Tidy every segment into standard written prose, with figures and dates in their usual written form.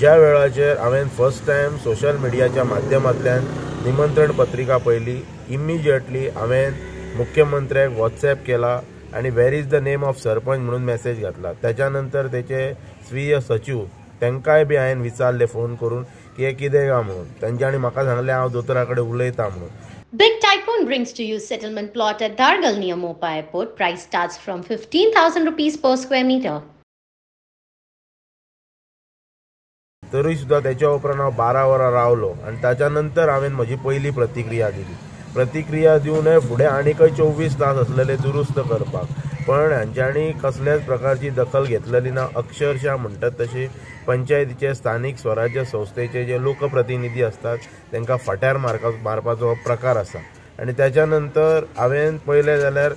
ज्या वेळाचेर हांवें फर्स्ट टायम सोशल मिडियाच्या माध्यमांतल्यान निमंत्रण पत्रिका पळयली, इमिजिएटली हांवें मुख्यमंत्र्याक व्हॉट्सॲप केला आणि where is the name of sarpanch म्हणून मेसेज घातला। त्याच्या नंतर तेचे स्वीय सचिव तांकांय बी हांवें विचारले फोन करून की हे कितें काय म्हणून। तांच्यांनी म्हाका सांगलें हांव दोतोरा कडेन उलयतां म्हणून। Big Tycoon brings to you settlement plot at Dargal near Mopa Airport. Price starts from 15,000 rupees per square meter. तरी सुद्धा त्याच्या उपरांत हांव 12 वरां रावलो आणि त्याच्या नंतर हांवें म्हजी पयली प्रतिक्रिया दिली। प्रतिक्रिया दिवनय फुडें आनीकय 24 तास आसलेले दुरुस्त करपाक, पण हांच्यांनी कसल्याच प्रकारची दखल घेतलेली ना। अक्षरशः म्हणटात तशी पंचायतीचे स्थानिक स्वराज्य संस्थेचे जे लोकप्रतिनिधी असतात तांकां फाट्यार मारपाचो प्रकार आसा। आणि त्याच्या नंतर हांवें पळयलें जाल्यार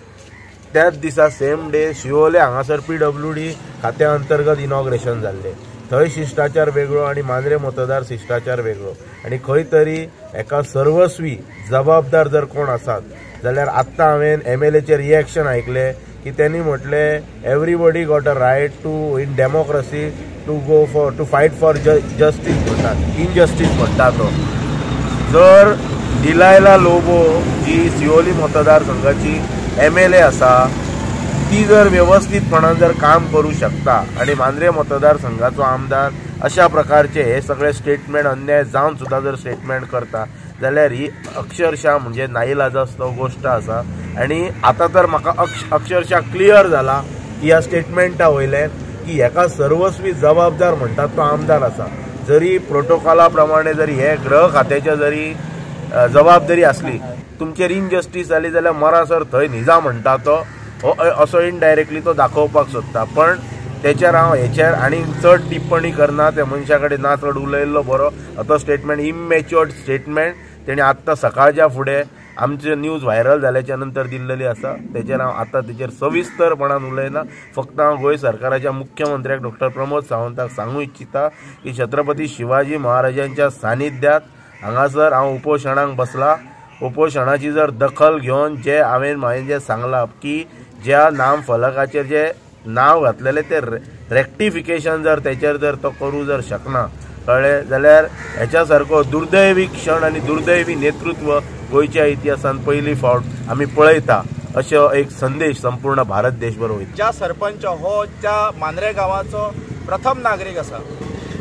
त्याच दिसा सेम डे शिवोले हांगासर PWD खात्या अंतर्गत इनॉग्रेशन जाल्लें। थंय शिश्टाचार वेगळो आणि मांद्रे मतदार शिश्टाचार वेगळो। आणि खंय तरी एका सर्वस्वी जबाबदार जर कोण आसात जाल्यार आत्तां हांवें MLAचे रिएक्शन आयकले की त्यांनी म्हटलें everybody got a right to in democracy to fight for justice म्हणटात, इनजस्टीस म्हणटा तो। जर डिलायला लोबो जी सिओली मतदारसंघाची MLA आसा ती जर व्यवस्थितपणान जर काम करू शकता आणि मांद्रे मतदारसंघाचो आमदार अशा प्रकारचे हे सगळे स्टेटमेंट अन्याय जावन सुद्धा जर स्टेटमेंट करता जाल्यार ही अक्षरशः म्हणजे नाईलाजास्तो गोष्ट आसा। आणि आता तर म्हाका अक्षरशः क्लियर जाला की ह्या स्टेटमेंटा वयल्यान की हेका सर्वस्वी जबाबदार म्हणटात तो आमदार आसा। जरी प्रोटोकॉला प्रमाणे जरी हे गृह खात्याच्या जरी जबाबदारी असली, तुमचेर इनजस्टीस जाली जाल्यार मरासर थंय न्हिजा म्हणटा तो असो इनडायरेक्टली तो दाखोवपाक सोदता। पण तेचेर हांव हेचेर आनी चड टिप्पणी करना। त्या मनशा कडेन ना चड उलयल्लो बरो। तो स्टेटमेंट इमॅच्युअर्ड स्टेटमेंट तेणी आत्तां सकाळच्या फुडें आमचे न्यूज व्हायरल जाल्याच्या नंतर दिल्लेली आसा। तेचेर हांव आतां तेचेर सविस्तरपणान उलयना। फक्त हांव गोंय सरकाराच्या मुख्यमंत्र्याक डॉ प्रमोद सावंताक सांगूं इच्छिता की छत्रपती शिवाजी महाराजांच्या सानिध्यात हांगासर हांव उपोशणाक बसला। उपोशणाची जर दखल घेवन हांवें जे सांगलां की ज्या नाम फलकाचेर जे नाव घातलेले ते रेक्टिफिकेशन जर तेचेर जर तो करूं जर शकना कळ्ळें जाल्यार हेच्या सारको दुर्दैवी क्षण आनी दुर्दैवी नेतृत्व गोंयच्या इतिहासान पयली फावट आमी पळयता अशो एक संदेश संपूर्ण भारत देशभर वयता। ज्या सरपंच हो त्या मांद्रे गांवाचो प्रथम नागरीक आसा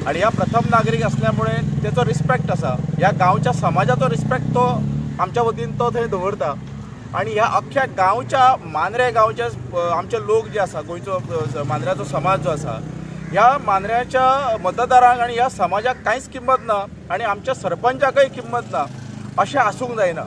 आणि ह्या प्रथम नागरीक असल्यामुळे त्याचो रिस्पेक्ट आसा। ह्या गांवच्या समाजाचो रिस्पेक्ट तो आमच्या वतीन तो थंय दवरता। आणि ह्या अख्ख्या गांवच्या मांद्रे गांवचे आमचे लोक जे आसा गोंयचो मांद्र्याचो समाज जो आसा ह्या मांद्र्याच्या मतदारांक आणि ह्या समाजाक कांयच किंमत ना आणि आमच्या सरपंचाकय किंमत ना अशें आसूंक जायना।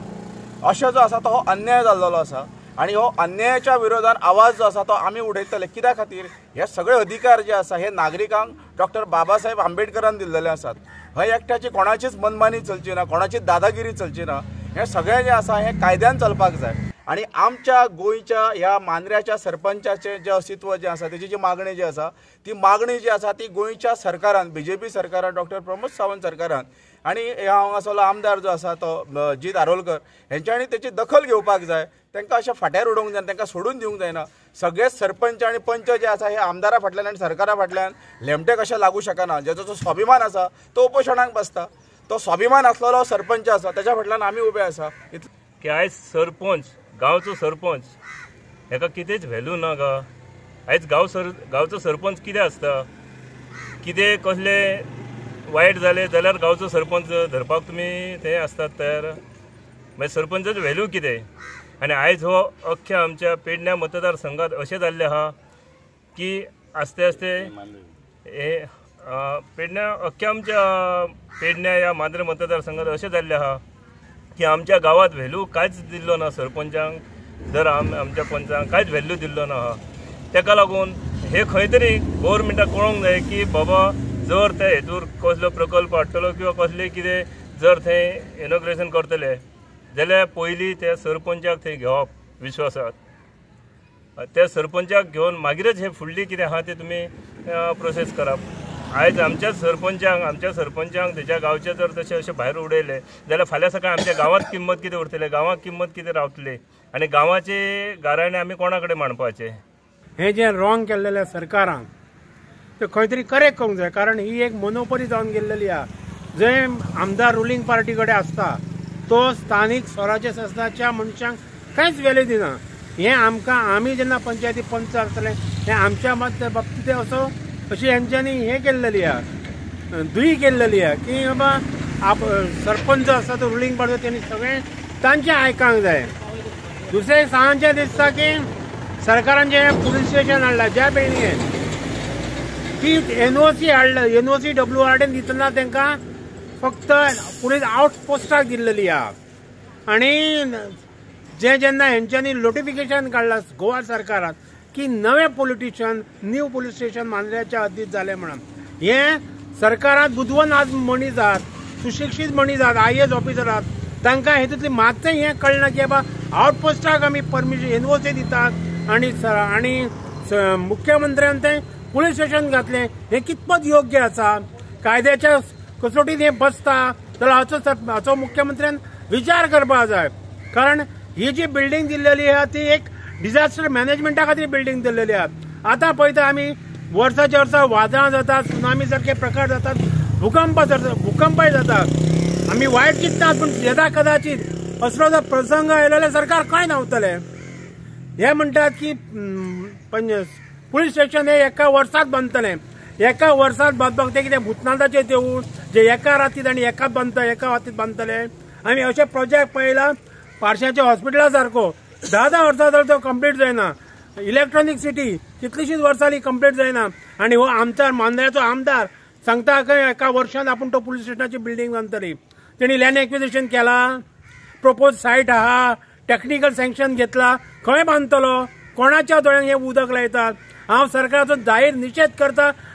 अशें जो आसा तो हो अन्याय जाल्लो आसा आणि हो अन्यायाच्या विरोधात आवाज जो आसा तो आमी उडयतले। कित्या खातीर हे सगळे अधिकार जे आसा हे नागरिकांक डॉ बाबासाहेब आंबेडकरान दिल्लेले आसात। हय एकट्याची कोणाचीच मनमानी चलची ना, कोणाची दादागिरी चलची ना। हे सगळे जे आसा हे कायद्यान चलपाक जाय। आणि आमच्या गोंयच्या ह्या मांद्र्याच्या सरपंचाचे जे अस्तित्व जे आसा तेची जी मागणी जी आसा ती मागणी जी आसा ती गोंयच्या सरकारान BJP सरकारान डॉ प्रमोद सावंत सरकारान आणि हांगासरलो आमदार जो आसा तो जीत आरोलकर हेंच्यांनी तेची दखल घेवपाक जाय। तांकां अशें फाट्यार उडोवंक जायना, तांकां सोडून दिवंक जायना। सगळे सरपंच आणि पंच जे आसा हे आमदारा फाटल्यान आणि सरकारा फाटल्यान लेमटे कशें लागू शकना। जेचो जो स्वाभिमान आसा तो उपोशणाक बसता। तो स्वाभिमान असलेलो सरपंच आसा त्याच्या फाटल्यान आमी उबे आसा। की आयज सरपंच गांवचो सरपंच हेका कितेंच व्हॅल्यू ना गा। आयज गांवचो सरपंच कितें आसता, कितें कसले वायट जालें जाल्यार गांवचो सरपंच धरपाक तुमी थंय आसतात तयार। मागीर सरपंचाचो व्हॅल्यू कितें। आनी आयज हो अख्ख्या आमच्या पेडण्या मतदारसंघात अशें जाल्लें आहा की आस्ते आस्ते हे पेडण्या अख्ख्या आमच्या पेडण्या ह्या मांद्रे मतदारसंघात अशें जाल्लें आहा की आमच्या गावात व्हॅल्यू कांयच दिल्लो ना। सरपंचांक जर आमच्या पंचांक कांयच व्हॅल्यू दिल्लो ना। तेका लागून हे खंय तरी गव्हर्मेंटाक कळोवंक जाय की बाबा जर ते हेतूर कसलो प्रकल्प हाडटलो किंवा कसले कितें जर थंय इनॉग्रेशन करतले जाल्यार पयलीं त्या सरपंचाक थंय घेवप विश्वासात। त्या सरपंचाक घेवन मागीरच हे फुडली कितें आहा ते तुमी प्रोसेस करप। आयज आमच्या सरपंचांक तेच्या गांवचे जर तशें अशें भायर उडयले जाल्यार फाल्यां सकाळ आमच्या गांवांत किंमत कितें उरतले, गांवांक किंमत कितें रावतली आनी गांवाचे गाराणे आमी कोणा कडेन मांडपाचे। हे जे रॉंग केल्लेले सरकारांक ते खंय तरी करेक्ट करूंक जाय, कारण ही एक मोनोपली जावन गेल्लेली आहा. जंय आमदार रुलींग पार्टी कडेन आसता तो स्थानीक स्वराज्य संस्थाच्या मनशांक कांयच व्हॅल्यू दिना. हें आमकां आमी जेन्ना पंचायती पंच आसतले हें आमच्या बाबतींत असो अशी हेंच्यांनी हें केल्लेली आहा, दुई केल्लेली आहा की बाबा सरपंच आसा तो रुलींग पार्टी तेणी सगळें तांचें आयकांक जाय. दुसरें सांगचें दिसता की सरकारान जें पुलीस स्टेशन हाडलां ज्या बिल्डिंगेन ती एनओसी हाडला, एनओसी WRDन दितना तांकां फक्त पुलीस आउटपोस्टाक दिल्लेली आहा. आनी जेन्ना हेंच्यांनी नोटिफिकेशन काडलां गोवा सरकारान की नवे पॉलिटिशियन न्यू पुलीस स्टेशन मांद्र्याच्या हद्दीत जालें म्हणून, हें सरकारान बुदवंत आज मनीस आहात, सुशिक्षीत मनीस आहात, IAS ऑफिसर आहात, तांकां हेतूंतलें मातशें हें कळना की बाबा आउटपोस्टाक आमी परमिशन एनओसी दितात आनी मुख्यमंत्र्यान तें पुलीस स्टेशन घातलें. हें कितपत योग्य आसा? कायद्याच्या कसोटीन हें बसता जाल्यार हाचो मुख्यमंत्र्यान विचार करपाक जाय. कारण ही जी बिल्डींग दिल्लेली आहा ती एक डिझास्टर मॅनेजमेंटा खातीर बिल्डींग दिल्लेली आहा. आतां पळयता आमी वर्साच्या वर्सा वादळां जातात, सुनामी सारखे प्रकार जातात, भूकंपय जातात. आमी वायट चिंततात पूण येदा कदाचित असलो जर प्रसंग आयलो जाल्यार सरकार कांय नव्हतलें. हे म्हणटात की पुलीस स्टेशन हे एका वर्सात बांदतलें. एका वर्सात बांदपाक ते कितें भूतनाथाचें देवूळ जे एका रातीत आनी एका रातीत बांदतले. आमी अशे प्रोजेक्ट पळयला पार्श्याच्या हॉस्पिटला सारको 10 वर्सां जर तो कंप्लीट जायना. इलेक्ट्रॉनिक सिटी कितलीशींच वर्सांनी कंप्लीट जायना. आनी हो आमदार मांद्र्याचो आमदार सांगता एका वर्षान आपूण तो पुलीस स्टेशनाची बिल्डींग बांदतली. तेणी लँड एक्विजिशन केला, प्रपोज सायट आहा, टेक्निकल सँक्शन घेतला, खंय बांदतलो? कोणाच्या दोळ्यांक हें उदक लायतात? हांव सरकाराचो जाहीर निशेध करता.